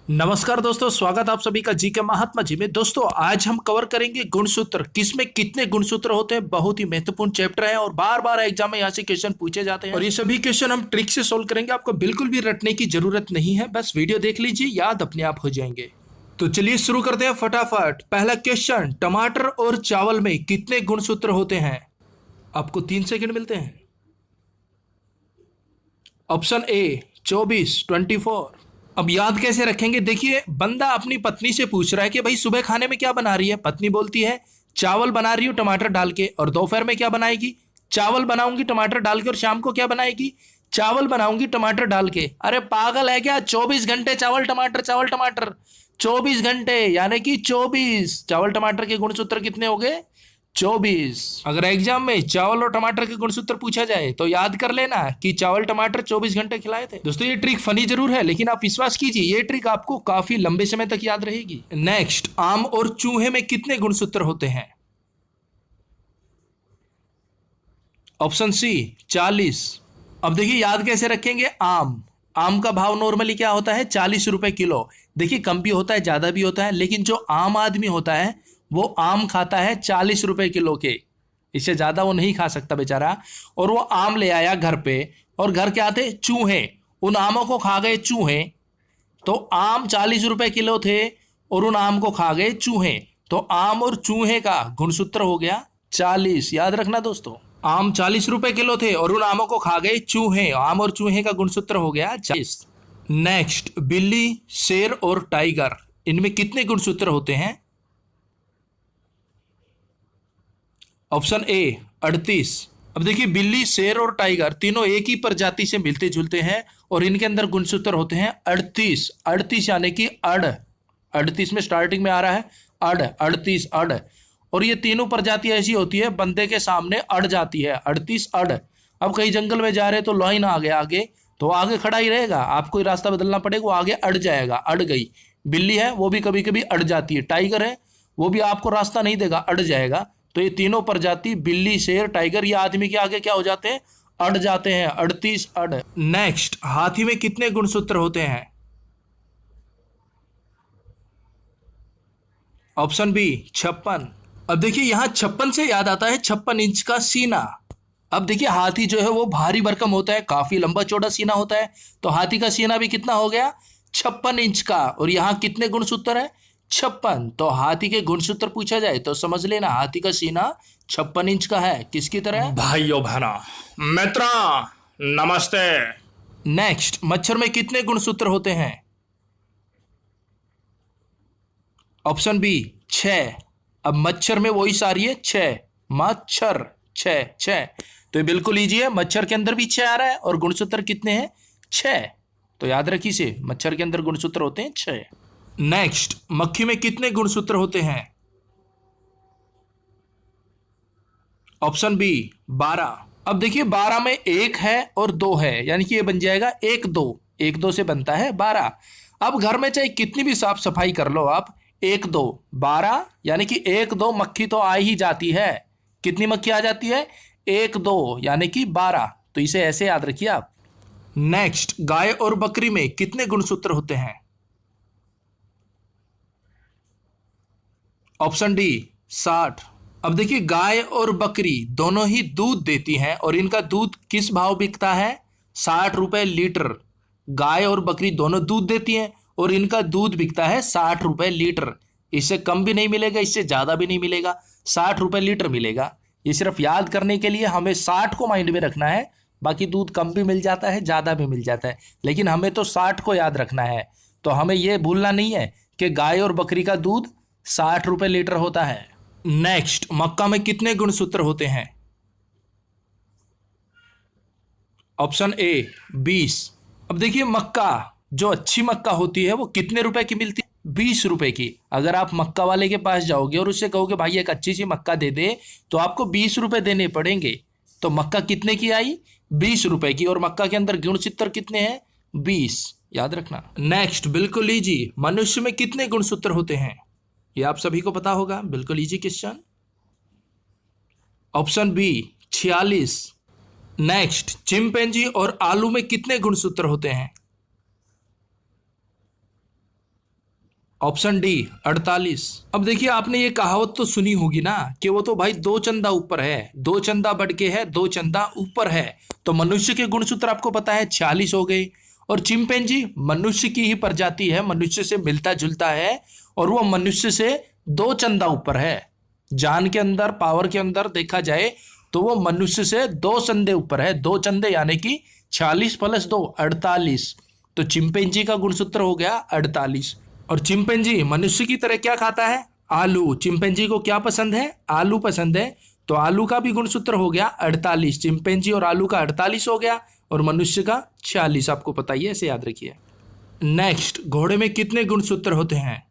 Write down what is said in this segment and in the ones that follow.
नमस्कार दोस्तों, स्वागत आप सभी का जी के महात्मा जी में। दोस्तों आज हम कवर करेंगे गुणसूत्र, किसमें कितने गुणसूत्र होते हैं। बहुत ही महत्वपूर्ण चैप्टर है और बार बार एग्जाम में यहाँ से क्वेश्चन पूछे जाते हैं और ये सभी क्वेश्चन हम ट्रिक से सोल्व करेंगे। आपको बिल्कुल भी रटने की जरूरत नहीं है, बस वीडियो देख लीजिए, याद अपने आप हो जाएंगे। तो चलिए शुरू करते हैं फटाफट। पहला क्वेश्चन, टमाटर और चावल में कितने गुणसूत्र होते हैं। आपको 3 सेकंड मिलते हैं। Option A 24, 24। अब याद कैसे रखेंगे, देखिए बंदा अपनी पत्नी से पूछ रहा है कि भाई सुबह खाने में क्या बना रही है। पत्नी बोलती है चावल बना रही हूँ टमाटर डाल के। और दोपहर में क्या बनाएगी, चावल बनाऊंगी टमाटर डाल के। और शाम को क्या बनाएगी, चावल बनाऊंगी टमाटर डाल के। अरे पागल है क्या, 24 घंटे चावल टमाटर चावल टमाटर, 24 घंटे यानी कि 24। चावल टमाटर के गुणसूत्र कितने हो गए, 24। अगर एग्जाम में चावल और टमाटर के गुणसूत्र पूछा जाए तो याद कर लेना कि चावल टमाटर 24 घंटे खिलाए थे। दोस्तों ये ट्रिक फनी जरूर है, लेकिन आप विश्वास कीजिए ये ट्रिक आपको काफी लंबे समय तक याद रहेगी। नेक्स्ट, आम और चूहे में कितने गुणसूत्र होते हैं। Option C 40। अब देखिए याद कैसे रखेंगे, आम का भाव नॉर्मली क्या होता है, 40 रुपए किलो। देखिए कम भी होता है ज्यादा भी होता है, लेकिन जो आम आदमी होता है वो आम खाता है 40 रुपए किलो के, इससे ज्यादा वो नहीं खा सकता बेचारा। और वो आम ले आया घर पे, और घर क्या थे, चूहे। उन आमों को खा गए चूहे। तो आम 40 रुपए किलो थे और उन आम को खा गए चूहे। तो आम और चूहे का गुणसूत्र हो गया 40। याद रखना दोस्तों, आम 40 रुपए किलो थे और उन आमों को खा गए चूहे। आम और चूहे का गुणसूत्र हो गया 40। नेक्स्ट, बिल्ली, शेर और टाइगर, इनमें कितने गुणसूत्र होते हैं। Option A 38। अब देखिए बिल्ली, शेर और टाइगर तीनों एक ही प्रजाति से मिलते जुलते हैं और इनके अंदर गुणसूत्र होते हैं 38। 38 यानी कि अड़, 38 में स्टार्टिंग में आ रहा है अड़, 38 अड़। और ये तीनों प्रजाति ऐसी होती है बंदे के सामने अड़ जाती है, 38 अड़। अब कहीं जंगल में जा रहे तो लाइन आ गया आगे, तो आगे खड़ा ही रहेगा, आपको ही रास्ता बदलना पड़ेगा, वो आगे अड़ जाएगा, अड़ गई। बिल्ली है वो भी कभी कभी अड़ जाती है, टाइगर है वो भी आपको रास्ता नहीं देगा, अड़ जाएगा। तो ये तीनों प्रजाति बिल्ली, शेर, टाइगर, ये आदमी के आगे क्या हो जाते हैं, अड़ जाते हैं, 38 अड़। नेक्स्ट, हाथी में कितने गुणसूत्र होते हैं। Option B 56। अब देखिए यहां 56 से याद आता है 56 इंच का सीना। अब देखिए हाथी जो है वो भारी भरकम होता है, काफी लंबा चौड़ा सीना होता है, तो हाथी का सीना भी कितना हो गया, 56 इंच का। और यहाँ कितने गुणसूत्र है, 56। तो हाथी के गुणसूत्र पूछा जाए तो समझ लेना हाथी का सीना 56 इंच का है। किसकी तरह, भाइयों बहनों मित्रों नमस्ते। नेक्स्ट, मच्छर में कितने गुणसूत्र होते हैं। Option B 6। अब मच्छर में वही सारी है 6, मच्छर 6 6। तो ये बिल्कुल इजी है, मच्छर के अंदर भी 6 आ रहा है और गुणसूत्र कितने हैं, 6। तो याद रखिए इसे, मच्छर के अंदर गुणसूत्र होते हैं 6। नेक्स्ट, मक्खी में कितने गुणसूत्र होते हैं। Option B 12। अब देखिए 12 में 1 है और 2 है, यानी कि ये बन जाएगा 1 2, 1 2 से बनता है 12। अब घर में चाहे कितनी भी साफ सफाई कर लो आप, 1 2 12 यानी कि 1 2 मक्खी तो आ ही जाती है। कितनी मक्खी आ जाती है, 1 2 यानी कि 12। तो इसे ऐसे याद रखिए आप। नेक्स्ट, गाय और बकरी में कितने गुणसूत्र होते हैं। Option D 60। अब देखिए गाय और बकरी दोनों ही दूध देती हैं और इनका दूध किस भाव बिकता है, 60 रुपए लीटर। गाय और बकरी दोनों दूध देती हैं और इनका दूध बिकता है 60 रुपए लीटर। इससे कम भी नहीं मिलेगा, इससे ज्यादा भी नहीं मिलेगा, 60 रुपए लीटर मिलेगा। ये सिर्फ याद करने के लिए हमें 60 को माइंड में रखना है, बाकी दूध कम भी मिल जाता है ज्यादा भी मिल जाता है, लेकिन हमें तो 60 को याद रखना है। तो हमें यह भूलना नहीं है कि गाय और बकरी का दूध 60 रुपए लीटर होता है। नेक्स्ट, मक्का में कितने गुणसूत्र होते हैं। Option A 20। अब देखिए मक्का, जो अच्छी मक्का होती है वो कितने रुपए की मिलती है, 20 रुपए की। अगर आप मक्का वाले के पास जाओगे और उससे कहोगे भाई एक अच्छी सी मक्का दे दे, तो आपको 20 रुपए देने पड़ेंगे। तो मक्का कितने की आई, 20 रुपए की। और मक्का के अंदर गुणसूत्र कितने हैं, 20। याद रखना। नेक्स्ट, बिल्कुल इजी, मनुष्य में कितने गुणसूत्र होते हैं। ये आप सभी को पता होगा, बिल्कुल easy question. Option B 46। Next, chimpanzee और आलू में कितने गुणसूत्र होते हैं। Option D 48। अब देखिए आपने ये कहावत तो सुनी होगी ना कि वो तो भाई दो चंदा ऊपर है, दो चंदा बढ़ के है, दो चंदा ऊपर है। तो मनुष्य के गुणसूत्र आपको पता है 46 हो गए। और चिंपैंजी मनुष्य की ही प्रजाति है, मनुष्य से मिलता जुलता है और वो मनुष्य से दो चंदा ऊपर है। जान के अंदर, पावर के अंदर देखा जाए तो वो मनुष्य से दो चंदे ऊपर है। दो चंदे यानी कि 46 + 2 48। तो चिंपैंजी का गुणसूत्र हो गया 48। और चिंपैंजी मनुष्य की तरह क्या खाता है? आलू। चिंपैंजी को क्या पसंद है? आलू पसंद है। तो आलू का भी गुणसूत्र हो गया 48। चिंपैंजी और आलू का 48 हो गया और मनुष्य का 46। आपको पता ही है, ऐसे याद रखिए। नेक्स्ट, घोड़े में कितने गुणसूत्र होते हैं?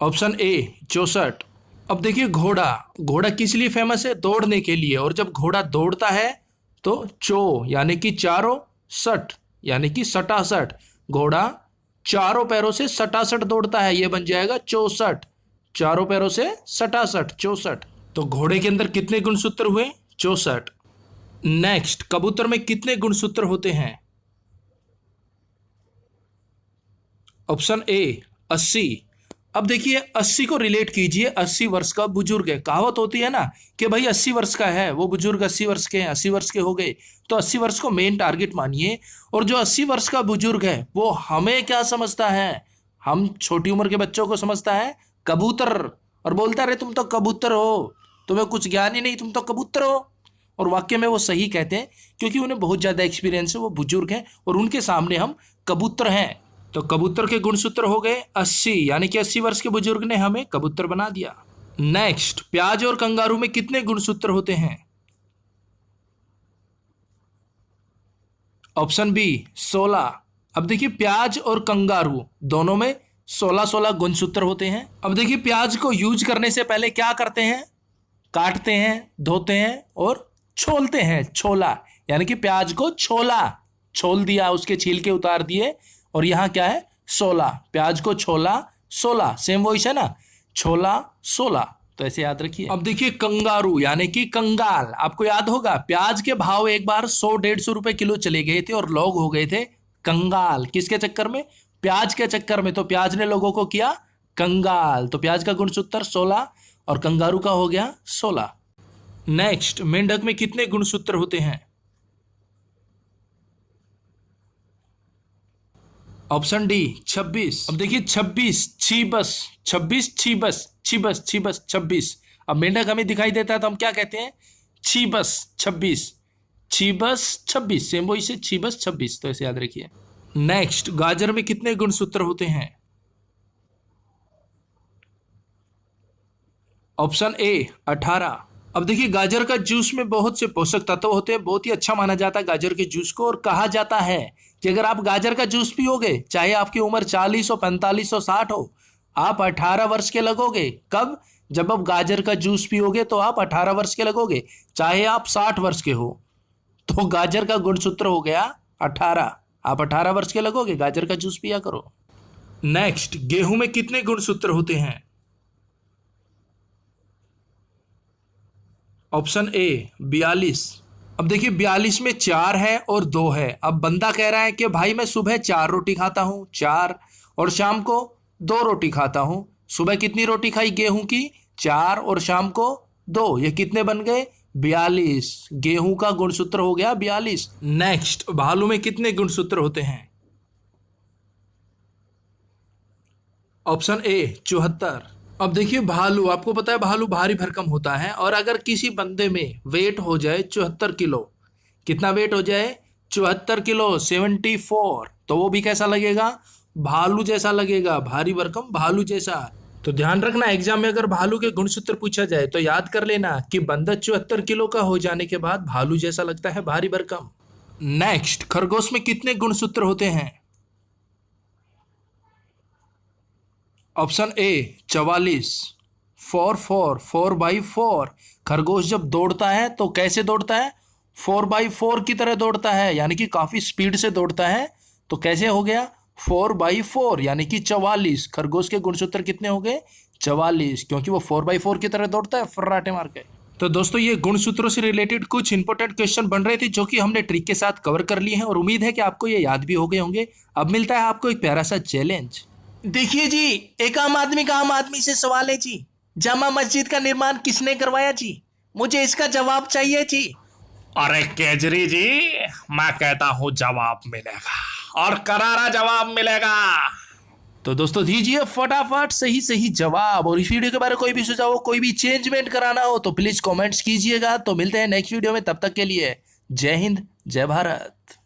Option A 64। अब देखिए घोड़ा किस लिए फेमस है? दौड़ने के लिए। और जब घोड़ा दौड़ता है तो चो यानी कि चारों, सट यानी कि सटासट। घोड़ा चारों पैरों से सटासट दौड़ता है, यह बन जाएगा 64। चारों पैरों से सटासट, 64। तो घोड़े के अंदर कितने गुणसूत्र हुए? 64। नेक्स्ट, कबूतर में कितने गुणसूत्र होते हैं? Option A 80। अब देखिए 80 को रिलेट कीजिए, 80 वर्ष का बुजुर्ग है। कहावत होती है ना कि भाई 80 वर्ष का है वो बुजुर्ग, 80 वर्ष के हैं, 80 वर्ष के हो गए। तो 80 वर्ष को मेन टारगेट मानिए। और जो 80 वर्ष का बुजुर्ग है वो हमें क्या समझता है? हम छोटी उम्र के बच्चों को समझता है कबूतर, और बोलता रहे तुम तो कबूतर हो, तुम्हें कुछ ज्ञान ही नहीं, तुम तो कबूतर हो। और वाक्य में वो सही कहते हैं क्योंकि उन्हें बहुत ज्यादा एक्सपीरियंस है, वो बुजुर्ग हैं और उनके सामने हम कबूतर हैं। तो कबूतर के गुणसूत्र हो गए 80, यानी कि 80 वर्ष के बुजुर्ग ने हमें कबूतर बना दिया। नेक्स्ट, प्याज और कंगारू में कितने गुणसूत्र होते हैं? Option B 16। अब देखिए प्याज और कंगारू दोनों में 16-16 गुणसूत्र होते हैं। अब देखिए प्याज को यूज करने से पहले क्या करते हैं? काटते हैं, धोते हैं और छोलते हैं। छोला यानी कि प्याज को छोला, छोल दिया, उसके छिलके उतार दिए। और यहां क्या है? 16। प्याज को छोला 16, सेम वॉइस है ना, छोला 16। तो ऐसे याद रखिए। अब देखिए कंगारू यानी कि कंगाल। आपको याद होगा प्याज के भाव एक बार 100-150 रुपए किलो चले गए थे और लोग हो गए थे कंगाल। किसके चक्कर में? प्याज के चक्कर में। तो प्याज ने लोगों को किया कंगाल। तो प्याज का गुणसूत्र 16 और कंगारू का हो गया 16। नेक्स्ट, मेंढक में कितने गुणसूत्र होते हैं? Option D 26। अब देखिए 26 छीबस, 26 छीबस, छीबस छीबस 26। अब मेंढक हमें दिखाई देता है तो हम क्या कहते हैं? छीबस 26, छीबस 26, सेम वही से छीबस 26। तो ऐसे याद रखिए। नेक्स्ट, गाजर में कितने गुणसूत्र होते हैं? Option A 18। अब देखिए गाजर का जूस में बहुत से पोषक तत्व होते हैं, बहुत ही अच्छा माना जाता है गाजर के जूस को। और कहा जाता है कि अगर आप गाजर का जूस पियोगे, चाहे आपकी उम्र 40 हो, 45 हो, 60 हो, आप 18 वर्ष के लगोगे। कब? जब आप गाजर का जूस पियोगे तो आप 18 वर्ष के लगोगे, चाहे आप 60 वर्ष के हो। तो गाजर का गुणसूत्र हो गया 18। आप 18 वर्ष के लगोगे, गाजर का जूस पिया करो। नेक्स्ट, गेहूं में कितने गुणसूत्र होते हैं? Option A 42। अब देखिए 42 में 4 है और 2 है। अब बंदा कह रहा है कि भाई मैं सुबह 4 रोटी खाता हूं, 4, और शाम को 2 रोटी खाता हूं। सुबह कितनी रोटी खाई गेहूं की? 4, और शाम को 2। ये कितने बन गए? 42। गेहूं का गुणसूत्र हो गया 42। नेक्स्ट, भालू में कितने गुणसूत्र होते हैं? Option A 74। अब देखिए भालू, आपको पता है भालू भारी भरकम होता है, और अगर किसी बंदे में वेट हो जाए 74 किलो, कितना वेट हो जाए? 74 किलो, 74, तो वो भी कैसा लगेगा? भालू जैसा लगेगा, भारी भरकम भालू जैसा। तो ध्यान रखना, एग्जाम में अगर भालू के गुणसूत्र पूछा जाए तो याद कर लेना कि बंदा 74 किलो का हो जाने के बाद भालू जैसा लगता है, भारी भरकम। नेक्स्ट, खरगोश में कितने गुणसूत्र होते हैं? Option A 44। 4/4 खरगोश जब दौड़ता है तो कैसे दौड़ता है? 4/4 की तरह दौड़ता है, यानी कि काफी स्पीड से दौड़ता है। तो कैसे हो गया? 4/4 यानी कि 44। खरगोश के गुणसूत्र कितने हो गए? 44, क्योंकि वो 4/4 की तरह दौड़ता है फर्राटे मार के। तो दोस्तों ये गुण सूत्रों से रिलेटेड कुछ इंपॉर्टेंट क्वेश्चन बन रहे थे जो कि हमने ट्रिक के साथ कवर कर लिए हैं और उम्मीद है कि आपको ये याद भी हो गए होंगे। अब मिलता है आपको एक प्यारा सा चैलेंज। देखिए जी, एक आम आदमी का आम आदमी से सवाल है जी, जामा मस्जिद का निर्माण किसने करवाया जी? मुझे इसका जवाब चाहिए जी। अरे केजरी जी, मैं कहता हूँ जवाब मिलेगा और करारा जवाब मिलेगा। तो दोस्तों दीजिए फटाफट सही सही जवाब। और इस वीडियो के बारे में कोई भी सुझाव हो, कोई भी चेंजमेंट कराना हो तो प्लीज कमेंट्स कीजिएगा। तो मिलते हैं नेक्स्ट वीडियो में, तब तक के लिए जय हिंद जय भारत।